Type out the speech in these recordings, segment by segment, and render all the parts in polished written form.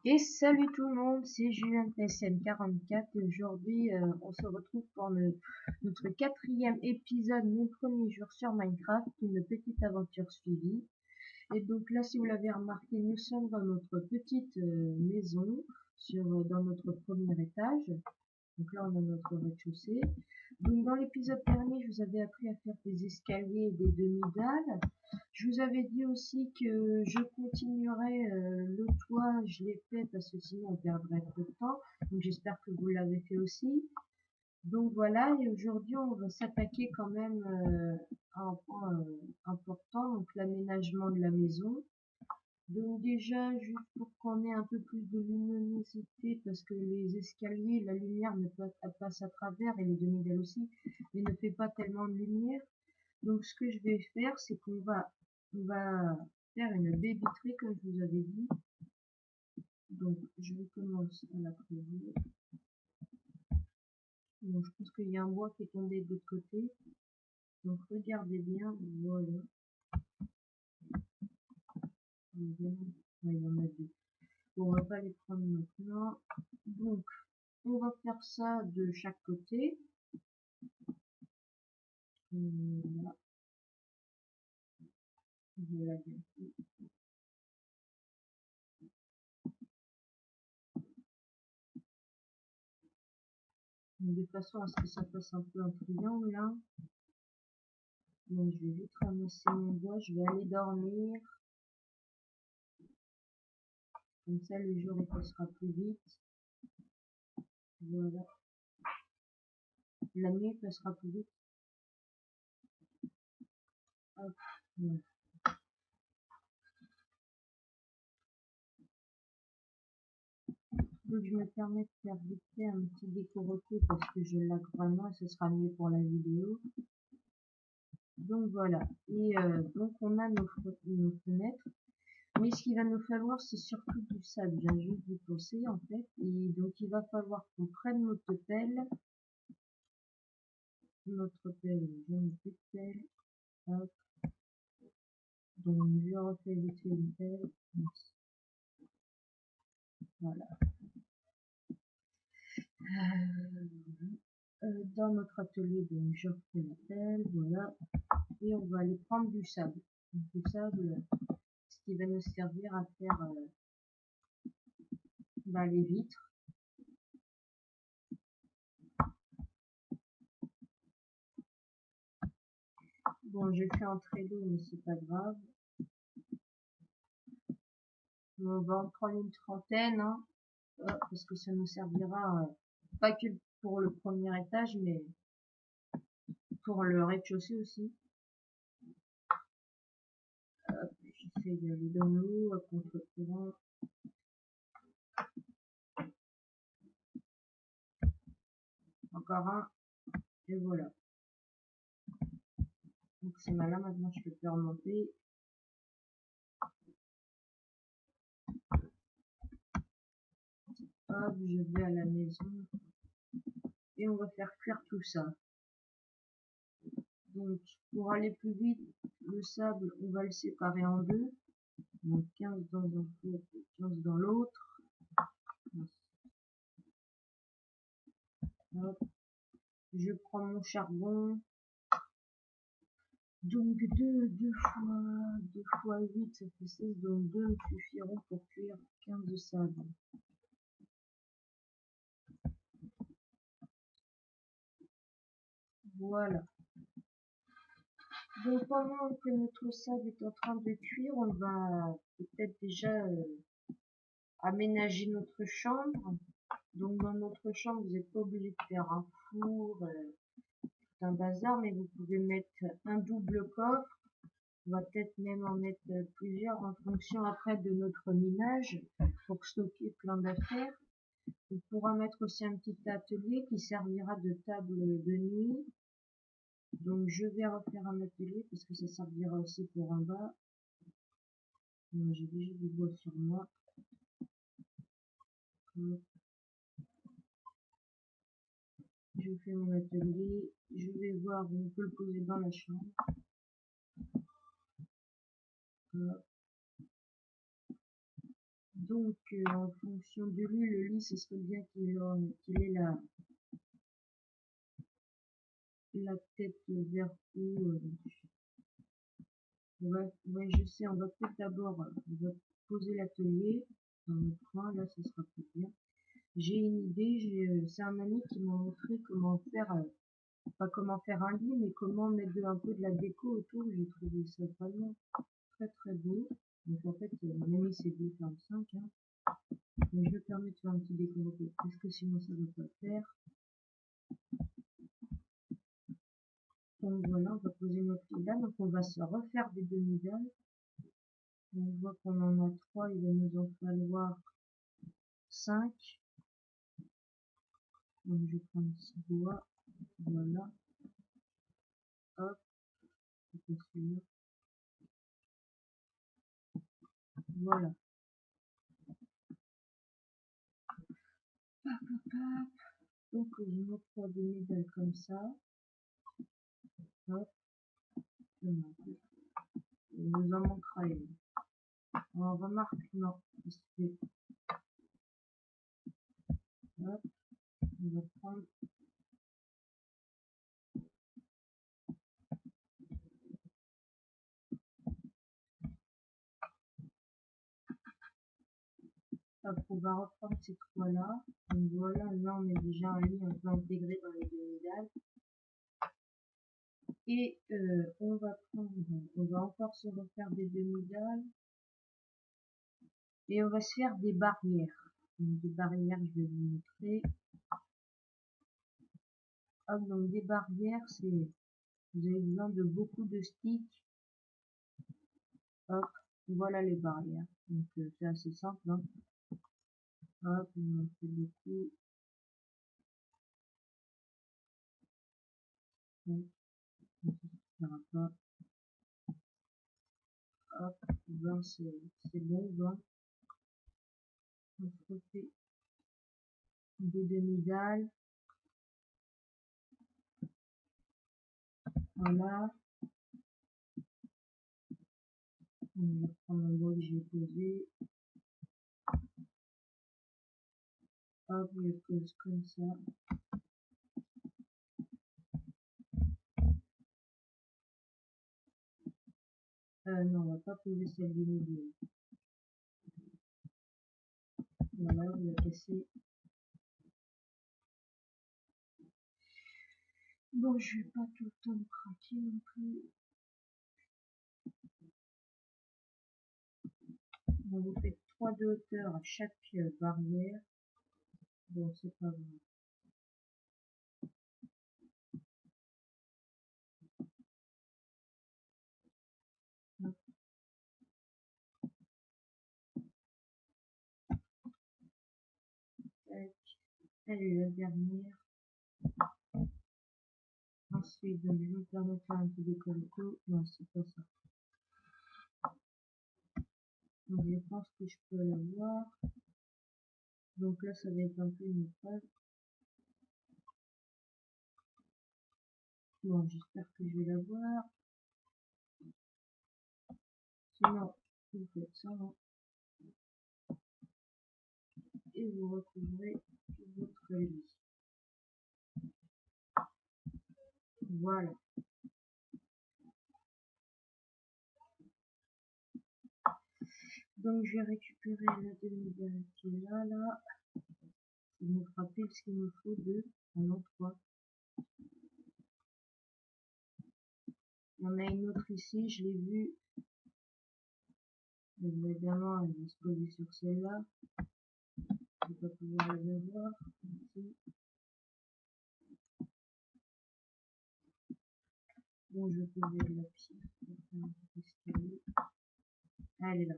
Et salut tout le monde, c'est Julien PSN44 et aujourd'hui on se retrouve pour notre quatrième épisode, mon premier jour sur Minecraft, une petite aventure suivie. Et donc là, si vous l'avez remarqué, nous sommes dans notre petite maison, dans notre premier étage. Donc là, on a notre rez-de-chaussée. Donc dans l'épisode dernier, je vous avais appris à faire des escaliers et des demi-dalles. Je vous avais dit aussi que je continuerai le toit, je l'ai fait parce que sinon on perdrait trop de temps. Donc j'espère que vous l'avez fait aussi. Donc voilà, et aujourd'hui on va s'attaquer quand même à un point important, donc l'aménagement de la maison. Donc déjà, juste pour qu'on ait un peu plus de luminosité, parce que les escaliers, la lumière ne passe à travers, et les demi-dalles aussi, mais ne fait pas tellement de lumière. Donc ce que je vais faire, c'est qu'on va faire une baie vitrée comme je vous avais dit. Donc je vais commencer à la creuser. Donc je pense qu'il y a un bois qui est tombé de l'autre côté. Donc regardez bien, voilà. Ouais, il y en a deux. Bon, on va pas les prendre maintenant. Donc on va faire ça de chaque côté. Voilà, voilà. De façon à ce que ça fasse un peu un triangle là. Donc je vais vite ramasser mon bois, je vais aller dormir. Comme ça le jour il passera plus vite. Voilà. La nuit passera plus vite. Hop. Voilà. Donc je me permets de faire vite fait un petit déco-reco parce que je lag vraiment et ce sera mieux pour la vidéo. Donc voilà. Et donc on a nos fenêtres. Mais ce qu'il va nous falloir, c'est surtout du sable. Je viens juste d'y penser en fait. Et donc il va falloir qu'on prenne notre pelle. Notre pelle, je n'ai plus de pelle. Hop. Donc je refais vite fait une pelle. Voilà. Dans notre atelier, donc je refais la pelle, voilà. Et on va aller prendre du sable. Donc, du sable, ce qui va nous servir à faire les vitres. Bon, j'ai fait entrer l'eau, mais c'est pas grave. On va en prendre une trentaine, hein, parce que ça nous servira pas que pour le premier étage, mais pour le rez-de-chaussée aussi. J'essaie d'aller dans l'eau à contre-courant. Encore un, et voilà. Donc c'est malin, maintenant je peux plus remonter. Hop, je vais à la maison et on va faire cuire tout ça. Donc pour aller plus vite, le sable, on va le séparer en deux. Donc 15 dans un four et 15 dans l'autre. Je prends mon charbon. Donc 2 fois 8, ça fait 16, donc 2 me suffiront pour cuire 15 de sable. Voilà. Donc pendant que notre sable est en train de cuire, on va peut-être déjà aménager notre chambre. Donc dans notre chambre, vous n'êtes pas obligé de faire un four, un bazar, mais vous pouvez mettre un double coffre. On va peut-être même en mettre plusieurs en fonction après de notre minage pour stocker plein d'affaires. On pourra mettre aussi un petit atelier qui servira de table de nuit. Donc je vais refaire un atelier parce que ça servira aussi pour en bas. J'ai déjà du bois sur moi. Je fais mon atelier. Je vais voir où on peut le poser dans la chambre. Donc, en fonction de lui, le lit, ce serait bien qu'il ait la tête vers où. Ouais, je sais, on va peut-être d'abord on va poser l'atelier dans le coin, là, ce sera plus bien. J'ai une idée, c'est un ami qui m'a montré comment faire, pas comment faire un lit, mais comment mettre un peu de la déco autour. J'ai trouvé ça vraiment très très beau. Donc en fait, mon ami c'est 2,45, hein. Mais je me permets de faire un petit déco parce que sinon ça ne va pas le faire. Donc voilà, on va poser notre lit là. Donc on va se refaire des demi-dalles. On voit qu'on en a 3, il va nous en falloir 5. Donc je prends un petit bois, voilà, hop, c'est celui-là, voilà. Donc je mets 3 demi-dalles comme ça, hop, il nous en manquera une. On remarque, non, hop, on va prendre, hop, on va reprendre ces 3 là. Donc voilà, là on a déjà un lit un peu intégré dans les demi-dalles. Et on va encore se refaire des demi-dalles. Et on va se faire des barrières. Donc, des barrières, je vais vous montrer. Hop, donc des barrières, vous avez besoin de beaucoup de sticks. Hop, voilà les barrières. Donc c'est assez simple, hein. Hop, on en fait beaucoup. Hop, ça suffira pas. Hop, 20 c'est bon, 20. On se refait des demi-dalles. Voilà. On va prendre un bois que j'ai posé. Hop, je pose comme ça. Non, on va pas poser celle du milieu. Voilà, on va casser. Bon, je vais pas tout le temps me craquer non plus. On vous fait 3 de hauteur à chaque barrière. Bon, c'est pas grave. Hop. Allez, la dernière. Ensuite, donc, je vais me permettre de faire un petit décolleté. Non, c'est pas ça. Donc, je pense que je peux l'avoir. Donc là, ça va être un peu une épreuve. Bon, j'espère que je vais l'avoir. Sinon, vous faites ça, hein, et vous retrouverez votre lit. Voilà. Donc, je vais récupérer la demi-dalle qui est là. Il me fera pile ce qu'il me faut un endroit. Il y en a une autre ici, je l'ai vue. Évidemment, elle va se poser sur celle-là. Je vais pas pouvoir les avoir. Ici. Bon, je vais poser la pierre. Elle est là.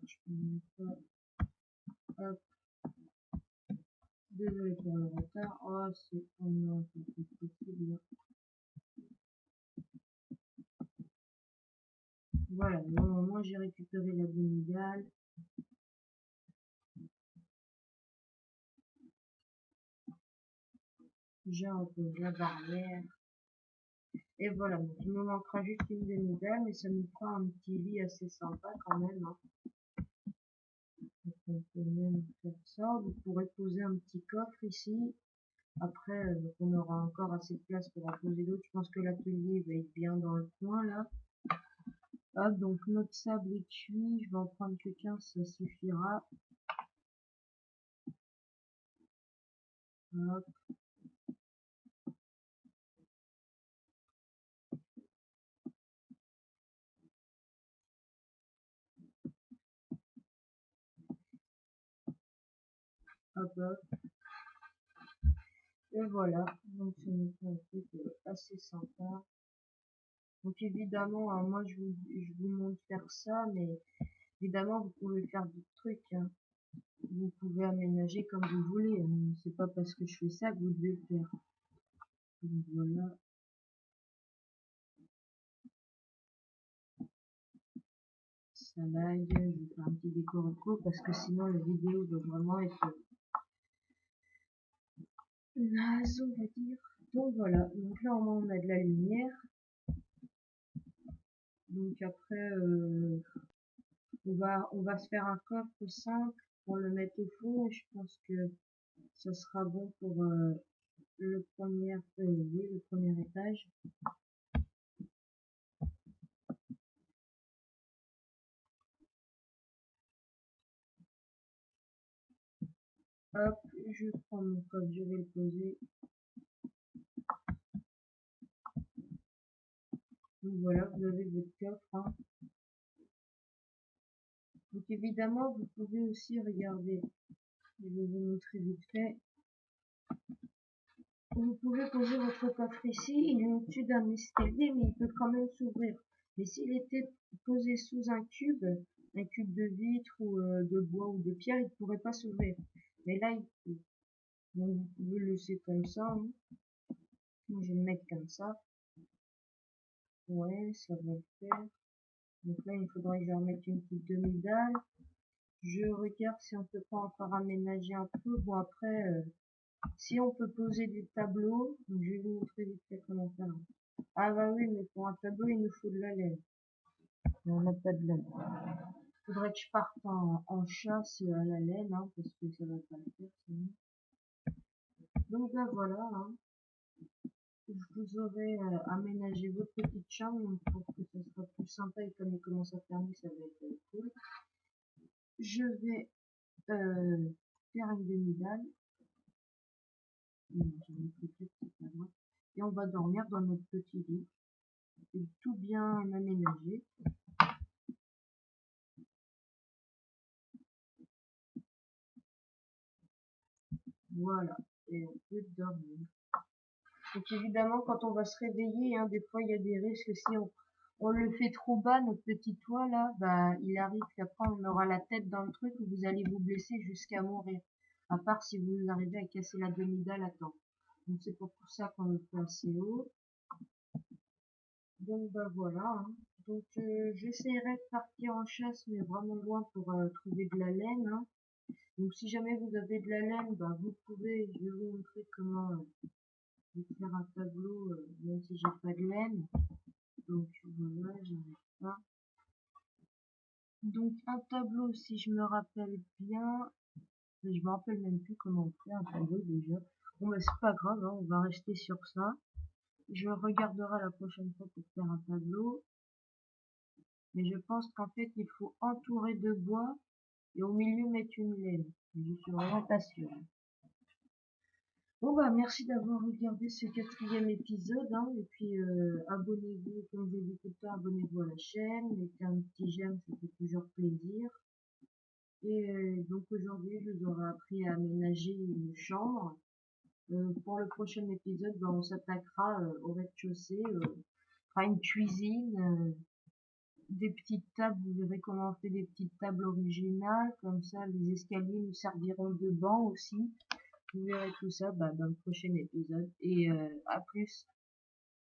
Je peux mettre pas. Hop. Désolé pour le retard. Oh, c'est. Oh non, c'est possible. Voilà, bon, moi j'ai récupéré la demi-dalle. J'ai repose la barrière. Et voilà, donc il me manquera juste une demi-dalle, mais ça nous fera un petit lit assez sympa quand même, hein. Donc on peut même faire ça. Vous pourrez poser un petit coffre ici. Après, on aura encore assez de place pour en poser d'autres. Je pense que l'atelier va être bien dans le coin là. Hop, donc notre sable est cuit. Je vais en prendre que 15, ça suffira. Hop. Hop, hop. Et voilà, donc c'est un truc assez sympa. Donc évidemment, hein, moi je vous montre faire ça, mais évidemment vous pouvez faire d'autres trucs, hein. Vous pouvez aménager comme vous voulez, hein. C'est pas parce que je fais ça que vous devez le faire. Donc voilà, ça lag, je vais faire un petit décor éco parce que sinon la vidéo doit vraiment être naze, on va dire. Donc voilà, donc là au moins on a de la lumière. Donc après, on va se faire un coffre simple pour le mettre au fond et je pense que ça sera bon pour oui, le premier étage. Hop, je prends mon coffre, je vais le poser. Donc voilà, vous avez votre coffre, hein. Donc évidemment, vous pouvez aussi regarder, je vais vous montrer vite fait. Vous pouvez poser votre coffre ici, il est au-dessus d'un escalier, mais il peut quand même s'ouvrir. Mais s'il était posé sous un cube de vitre ou de bois ou de pierre, il ne pourrait pas s'ouvrir. Mais là, il peut. Donc vous pouvez le laisser comme ça, hein. Moi, je vais le mettre comme ça. Ouais, ça va le faire. Donc là, il faudrait que je remette une petite demi-dalle. Je regarde si on peut pas encore aménager un peu. Bon, après, si on peut poser des tableaux, donc je vais vous montrer vite fait comment faire. Ah bah oui, mais pour un tableau, il nous faut de la laine. Et on n'a pas de laine. Faudrait que je parte en chasse à la laine, hein, parce que ça va pas le faire sinon. Donc là voilà, hein. Je vous aurai aménagé votre petite chambre pour que ça sera plus sympa et comme il commence à fermer, ça va être cool. Je vais faire une demi-dalle. Et on va dormir dans notre petit lit. C'est tout bien aménagé. Voilà. Et on peut dormir. Donc évidemment, quand on va se réveiller, hein, des fois il y a des risques si on le fait trop bas, notre petit toit là, bah il arrive qu'après on aura la tête dans le truc où vous allez vous blesser jusqu'à mourir. À part si vous arrivez à casser la demi-dalle à temps. Donc c'est pour ça qu'on le fait assez haut. Donc bah voilà, hein. Donc j'essaierai de partir en chasse mais vraiment loin pour trouver de la laine, hein. Donc si jamais vous avez de la laine, bah vous pouvez, je vais vous montrer comment faire un tableau même si j'ai pas de laine. Donc voilà, j'arrive pas. Donc un tableau, si je me rappelle bien, mais je me rappelle même plus comment on fait un tableau déjà. Bon bah c'est pas grave, hein, on va rester sur ça. Je regarderai la prochaine fois pour faire un tableau. Mais je pense qu'en fait il faut entourer de bois et au milieu mettre une laine. Je suis vraiment pas sûre. Bon bah merci d'avoir regardé ce 4e épisode, hein, et puis abonnez-vous, comme je dis tout le temps, abonnez-vous à la chaîne, mettez un petit j'aime, ça fait toujours plaisir. Et donc aujourd'hui je vous aurai appris à aménager une chambre. Pour le prochain épisode, bah, on s'attaquera au rez-de-chaussée, fera une cuisine, des petites tables, vous verrez comment on fait des petites tables originales, comme ça les escaliers nous serviront de banc aussi. Vous verrez tout ça bah, dans le prochain épisode. Et à plus.